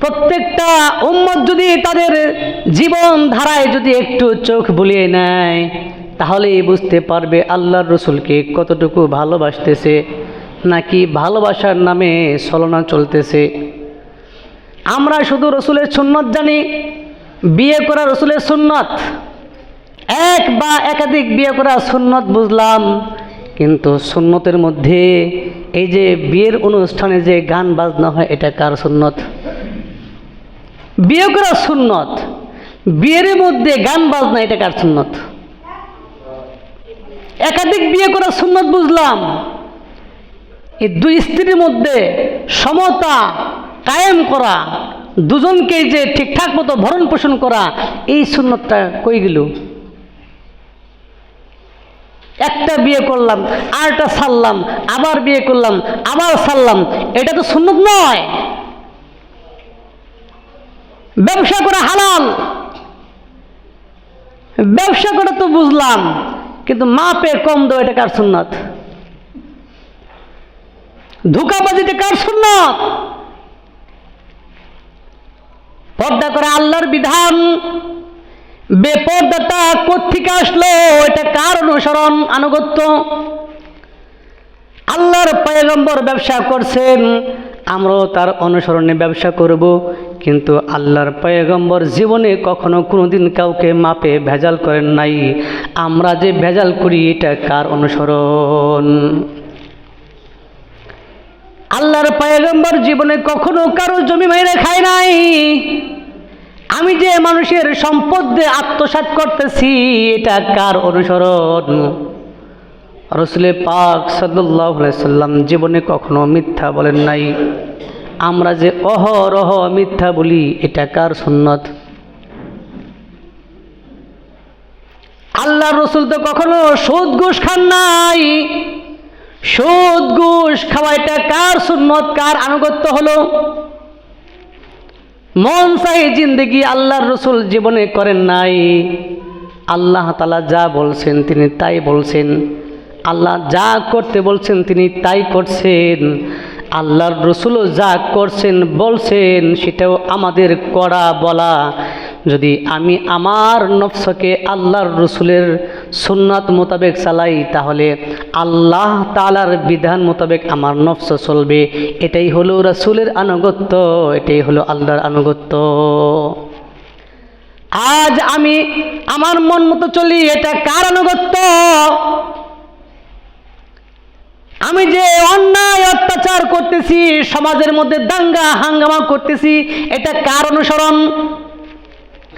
প্রত্যেকটা উম্মত যদি তাদের জীবন ধারায় যদি একটু চোখ বুলিয়ে নেয় তাহলেই বুঝতে পারবে আল্লাহর রসুলকে কতটুকু ভালোবাসতেছে, নাকি ভালোবাসার নামে ছলনা চলতেছে। আমরা শুধু রসুলের সুন্নত জানি, বিয়ে করা রসুলের সুন্নত, এক বা একাধিক বিয়ে করা সুন্নত বুঝলাম, কিন্তু সুন্নতের মধ্যে এই যে বিয়ের অনুষ্ঠানে যে গান বাজনা হয় এটা কার সুন্নত? বিয়ে করা সুন্নত, বিয়ের মধ্যে গান বাজনা এটা কার সুন্নত? একাধিক বিয়ে করা সুন্নত বুঝলাম, এই দুই স্ত্রীর মধ্যে সমতা কায়েম করা, দুজনকে যে ঠিকঠাক মতো ভরণ পোষণ করা, এই সুন্নতটা কই গেল? একটা বিয়ে করলাম, আরেকটা ছাড়লাম, আবার বিয়ে করলাম, আবার ছাড়লাম, এটা তো সুন্নত নয়। ব্যবসা করা হালাল, ব্যবসা করা তো বুঝলাম, কিন্তু মাপে কম দেওয়া এটা কার সুন্নত? ধোঁকাবাজিটা কার সুন্নত? পর্দা করা আল্লাহর বিধান, বেপর্দাটা কোত্থেকে আসলো? এটা কার অনুসরণ আনুগত্য? আল্লাহর পয়গম্বর ব্যবসা করছেন, আমরাও তার অনুসরণে ব্যবসা করব, কিন্তু আল্লাহর পয়গম্বর জীবনে কখনো কোনোদিন কাউকে মাপে ভেজাল করেন নাই। আমরা যে ভেজাল করি এটা কার অনুসরণ? আল্লাহর পয়গম্বর জীবনে কখনো কারো জমি মেরে খায় নাই। আমি যে মানুষের সম্পদ দিয়ে আত্মসাৎ করতেছি এটা কার অনুসরণ? রাসূল পাক সাল্লাল্লাহু আলাইহি সাল্লাম জীবনে কখনো মিথ্যা বলেন নাই। আমরা যে অহরহ মিথ্যা বলি এটা কার সুন্নত? আল্লাহর রাসূল তো কখনো সুদ ঘুষ খান নাই। সুদ ঘুষ খাওয়া এটা কার সুন্নত, কার আনুগত্য হলো? মন চাই জিন্দেগি আল্লাহর রসুল জীবনে করেন নাই। আল্লাহ তাআলা যা বলছেন তিনি তাই বলছেন, আল্লাহ যা করতে বলছেন তিনি তাই করছেন। আল্লাহর রসুলও যা করছেন বলছেন সেটাও আমাদের করা বলা। যদি আমি আমার নফসকে আল্লাহর রসুলের সুন্নাত মোতাবেক চালাই তাহলে আল্লাহ তাআলার বিধান মোতাবেক আমার নফস চলবে। এটাই হলো রসুলের আনুগত্য, এটাই হলো আল্লাহর আনুগত্য। আজ আমি আমার মন মতো চলি, এটা কার আনুগত্য? আমি যে অন্যায় অত্যাচার করতেছি, সমাজের মধ্যে দাঙ্গা হাঙ্গামা করতেছি, এটা কার অনুসরণ?